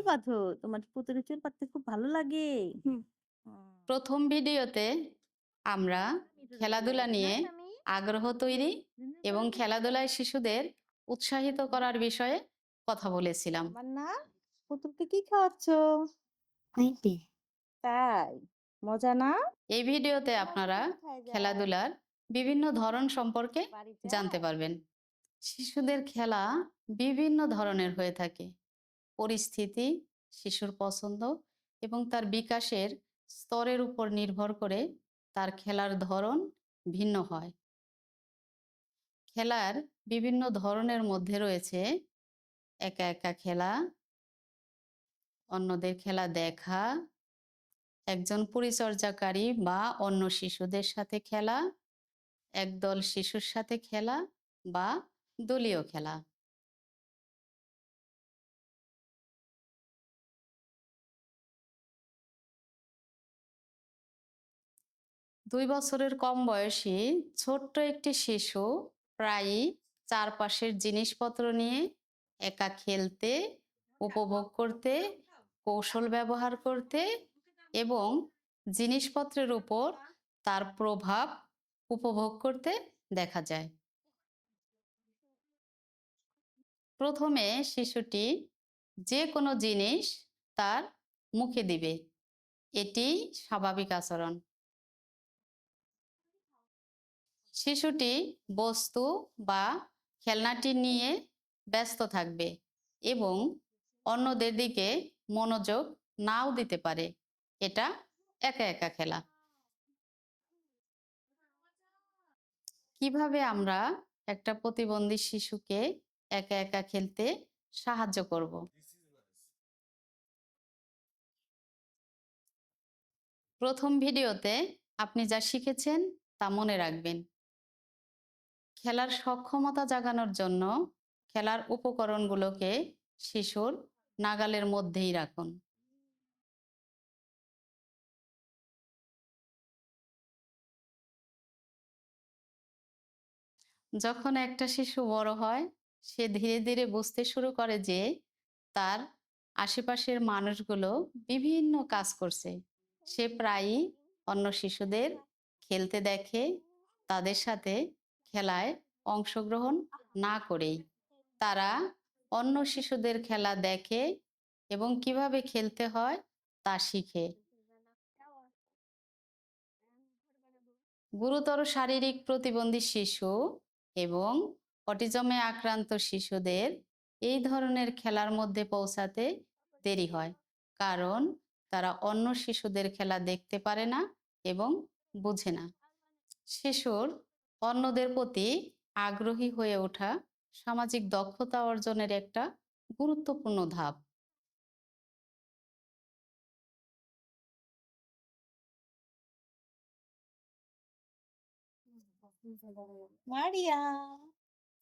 বাঁধো? তোমার পুতুলের চুল বাঁধতে খুব ভালো লাগে? হুম। প্রথম ভিডিওতে আমরা খেলাধুলা নিয়ে আগ্রহ তৈরি এবং খেলাধুলায় শিশুদের উৎসাহিত করার বিষয়ে কথা বলেছিলাম। আমার না পুতুলকে কি খাওয়াচ্ছ? খাইবে। তাই? মজা না? এই ভিডিওতে তোমার আপনারা পুতুল কোথায় যায়? খেলাধুলার বিভিন্ন ধরন সম্পর্কে বাড়ি জানতে যায়? পারবেন। শিশুদের খেলা বিভিন্ন ধরনের হয়ে থাকে। পরিস্থিতি, শিশুর পছন্দ এবং তার বিকাশের স্তরের উপর নির্ভর করে তার খেলার ধরন ভিন্ন হয়। খেলার বিভিন্ন ধরনের মধ্যে রয়েছে একা একা খেলা, অন্যদের খেলা দেখা, একজন পরিচর্যাকারী বা অন্য শিশুদের সাথে খেলা, একদল শিশুর সাথে খেলা বা দলীয় খেলা। 2 বছরের কম বয়সী ছোট্ট একটি শিশু প্রায়ই চারপাশের জিনিসপত্র নিয়ে একা খেলতে, উপভোগ করতে, কৌশল ব্যবহার করতে এবং জিনিসপত্রের উপর তার প্রভাব উপভোগ করতে দেখা যায়। প্রথমে শিশুটি যে কোনো জিনিস তার মুখে দিবে, এটি স্বাভাবিক আচরণ। শিশুটি বস্তু বা খেলনাটি নিয়ে ব্যস্ত থাকবে এবং অন্যদের দিকে মনোযোগ নাও দিতে পারে। এটা একা একা খেলা। কিভাবে আমরা একটা প্রতিবন্ধী শিশুকে একা একা খেলতে সাহায্য করব? প্রথম ভিডিওতে আপনি যা শিখেছেন তা মনে রাখবেন। খেলার সক্ষমতা জাগানোর জন্য খেলার উপকরণগুলোকে শিশুর নাগালের মধ্যেই রাখুন। যখন একটা শিশু বড় হয়, সে ধীরে ধীরে বুঝতে শুরু করে যে তার আশেপাশের মানুষগুলো বিভিন্ন কাজ করছে। সে প্রায়ই অন্য শিশুদের খেলতে দেখে, তাদের সাথে খেলায় অংশগ্রহণ না করেই তারা অন্য শিশুদের খেলা দেখে এবং কিভাবে খেলতে হয় তা শিখে। গুরুতর শারীরিক প্রতিবন্ধী শিশু এবং অটিজমে আক্রান্ত শিশুদের এই ধরনের খেলার মধ্যে পৌঁছাতে দেরি হয়, কারণ তারা অন্য শিশুদের খেলা দেখতে পারে না এবং বুঝে না। শিশুর অন্যদের প্রতি আগ্রহী হয়ে ওঠা সামাজিক দক্ষতা অর্জনের একটা গুরুত্বপূর্ণ ধাপ। মারিয়াম,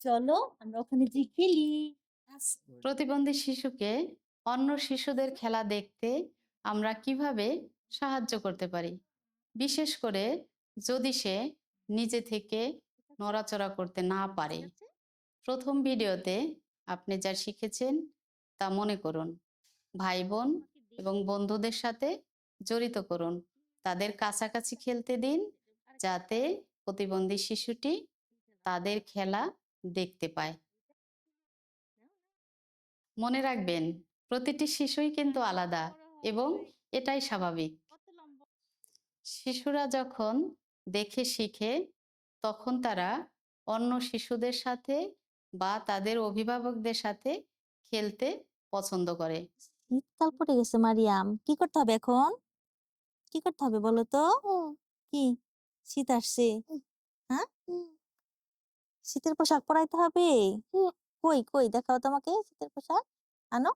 চলো আমরা ওখানে যেয়ে খেলি। প্রতিবন্ধী শিশুকে অন্য শিশুদের খেলা দেখতে আমরা কিভাবে সাহায্য করতে পারি, বিশেষ করে যদি সে নিজে থেকে নড়াচড়া করতে না পারে। ঠিক আছে? প্রথম ভিডিওতে আপনি যা শিখেছেন তা মনে করুন। ভাই বোন এবং বন্ধুদের সাথে জড়িত করুন, তাদের কাছাকাছি খেলতে দিন, যাতে প্রতিবন্ধী শিশুটি তাদের খেলা দেখতে পায়। মনে রাখবেন, প্রতিটি শিশুই কিন্তু আলাদা এবং এটাই স্বাভাবিক। কত লম্বা? শিশুরা যখন দেখে শিখে, তখন তারা অন্য শিশুদের সাথে বা তাদের অভিভাবকদের সাথে খেলতে পছন্দ করে। শীতকাল পড়ে গেছে মারিয়াম। কি করতে হবে এখন? কি করতে হবে বলো তো? কি? শীত আসছে। হ্যাঁ? শীতের পোশাক পরাইতে হবে? কই কই দেখাও তো আমাকে শীতের পোশাক। আনো।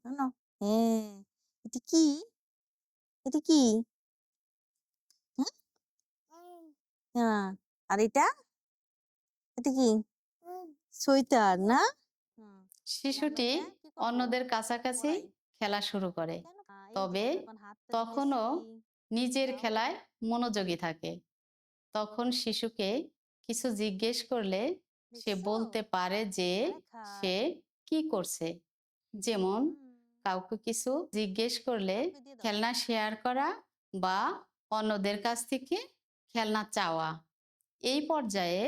আনো। হ্যাঁ। এটা কি? এটা কি? হ্যাঁ? হ্যাঁ। আর এটা? এটা কি? সোয়েটার না? হুম। শিশুটি অন্যদের কাছাকাছি খেলা শুরু করে, তবে তখনও নিজের খেলায় মনোযোগী থাকে। তখন শিশুকে কিছু জিজ্ঞেস করলে সে বলতে পারে যে সে কি করছে। যেমন, কাউকে কিছু জিজ্ঞেস করলে খেলনা শেয়ার করা বা অন্যদের কাছ থেকে খেলনা চাওয়া। এই পর্যায়ে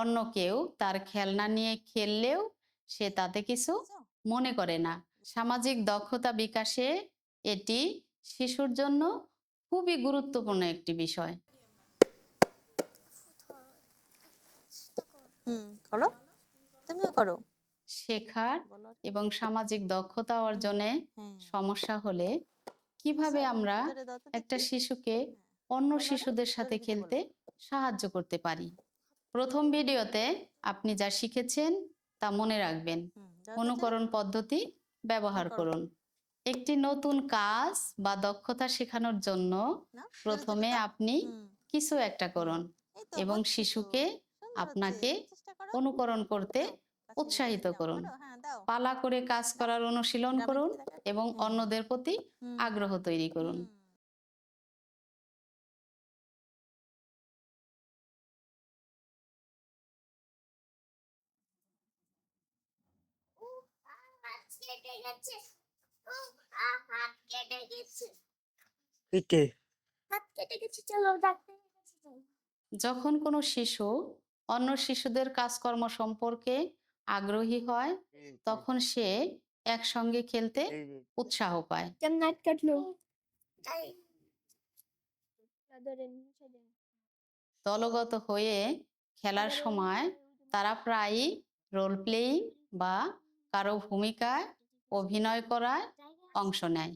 অন্য কেউ তার খেলনা নিয়ে খেললেও সে তাতে কিছু মনে করে না। সামাজিক দক্ষতা বিকাশে এটি শিশুর জন্য খুবই গুরুত্বপূর্ণ একটি বিষয়। করো, তুমিও করো। শেখার এবং সামাজিক দক্ষতা অর্জনে সমস্যা হলে কিভাবে আমরা একটা শিশুকে অন্য শিশুদের সাথে খেলতে সাহায্য করতে পারি? প্রথম ভিডিওতে আপনি যা শিখেছেন তা মনে রাখবেন। অনুকরণ পদ্ধতি ব্যবহার করুন। একটি নতুন কাজ বা দক্ষতা শেখানোর জন্য প্রথমে আপনি কিছু একটা করুন এবং শিশুকে আপনাকে অনুকরণ করতে উৎসাহিত করুন। পালা করে কাজ করার অনুশীলন করুন এবং অন্যদের প্রতি আগ্রহ তৈরি করুন। যখন কোনো শিশু অন্য শিশুদের কাজকর্ম সম্পর্কে আগ্রহী হয় তখন সে একসঙ্গে খেলতে উৎসাহ পায়। দলগত হয়ে খেলার সময় তারা প্রায়ই রোল প্লেয়িং বা কারো ভূমিকায় অভিনয় করায় অংশ নেয়।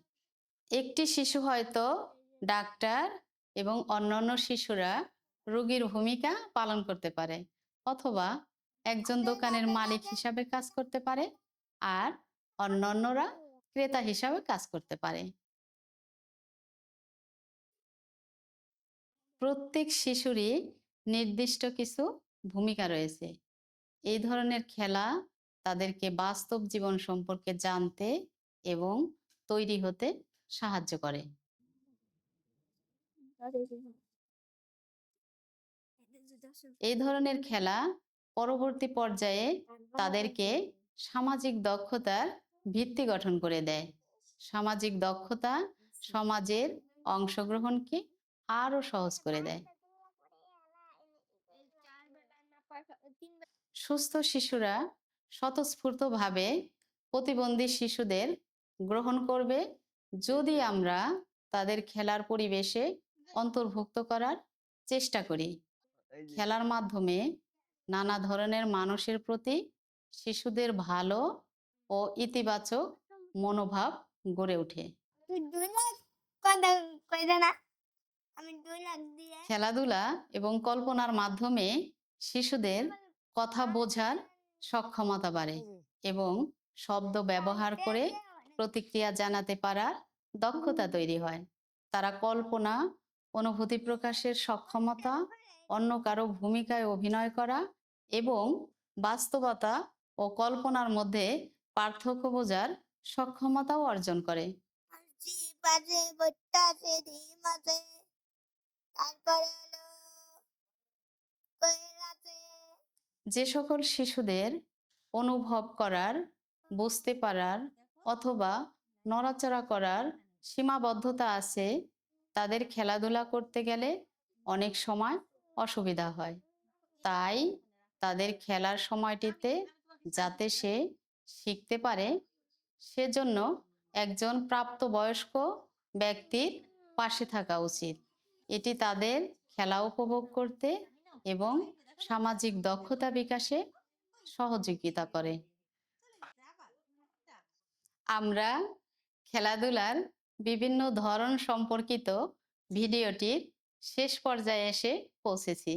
একটি শিশু হয়তো ডাক্তার এবং অন্যান্য শিশুরা রোগীর ভূমিকা পালন করতে পারে, অথবা একজন দোকানের মালিক হিসাবে কাজ করতে পারে আর অন্যান্যরা ক্রেতা হিসাবে কাজ করতে পারে। প্রত্যেক শিশুরই নির্দিষ্ট কিছু ভূমিকা রয়েছে। এই ধরনের খেলা তাদেরকে বাস্তব জীবন সম্পর্কে জানতে এবং তৈরি হতে সাহায্য করে। এই ধরনের খেলা পরবর্তী পর্যায়ে তাদেরকে সামাজিক দক্ষতার ভিত্তি গঠন করে দেয়। সামাজিক দক্ষতা সমাজের অংশগ্রহণকে আরো সহজ করে দেয়। সুস্থ শিশুরা স্বতঃস্ফূর্তভাবে প্রতিবন্ধী শিশুদের গ্রহণ করবে যদি আমরা তাদের খেলার পরিবেশে অন্তর্ভুক্ত করার চেষ্টা করি। খেলার মাধ্যমে নানা ধরনের মানুষের প্রতি শিশুদের ভালো ও ইতিবাচক মনোভাব গড়ে ওঠে। খেলাধুলা এবং কল্পনার মাধ্যমে শিশুদের কথা বোঝার সক্ষমতা বাড়ে এবং শব্দ ব্যবহার করে প্রতিক্রিয়া জানাতে পারার দক্ষতা তৈরি হয়। তারা কল্পনা, অনুভূতি প্রকাশের সক্ষমতা, অন্য কারো ভূমিকায় অভিনয় করা এবং বাস্তবতা ও কল্পনার মধ্যে পার্থক্য বোঝার সক্ষমতাও অর্জন করে। যে সকল শিশুদের অনুভব করার, বুঝতে পারার অথবা নড়াচড়া করার সীমাবদ্ধতা আছে, তাদের খেলাধুলা করতে গেলে অনেক সময় অসুবিধা হয়। তাই তাদের খেলার সময়টিতে যাতে সে শিখতে পারে সেজন্য একজন প্রাপ্তবয়স্ক ব্যক্তির পাশে থাকা উচিত। এটি তাদের খেলা উপভোগ করতে এবং সামাজিক দক্ষতা বিকাশে সহযোগিতা করে। আমরা খেলাধুলার বিভিন্ন ধরন সম্পর্কিত ভিডিওটির শেষ পর্যায়ে এসে পৌঁছেছি।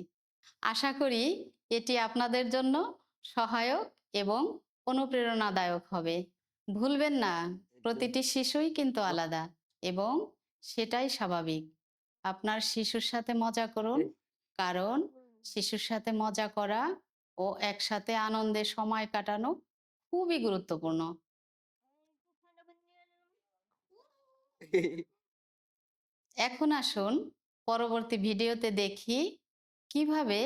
আশা করি এটি আপনাদের জন্য সহায়ক এবং অনুপ্রেরণাদায়ক হবে। ভুলবেন না, প্রতিটি শিশুই কিন্তু আলাদা এবং সেটাই স্বাভাবিক। আপনার শিশুর সাথে মজা করুন, কারণ শিশুর সাথে মজা করা ও একসাথে আনন্দে সময় কাটানো খুবই গুরুত্বপূর্ণ। এখন আসুন পরবর্তী ভিডিওতে দেখি কিভাবে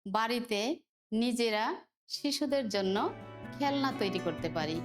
বাড়িতে নিজেরা শিশুদের জন্য খেলনা তৈরি করতে পারি।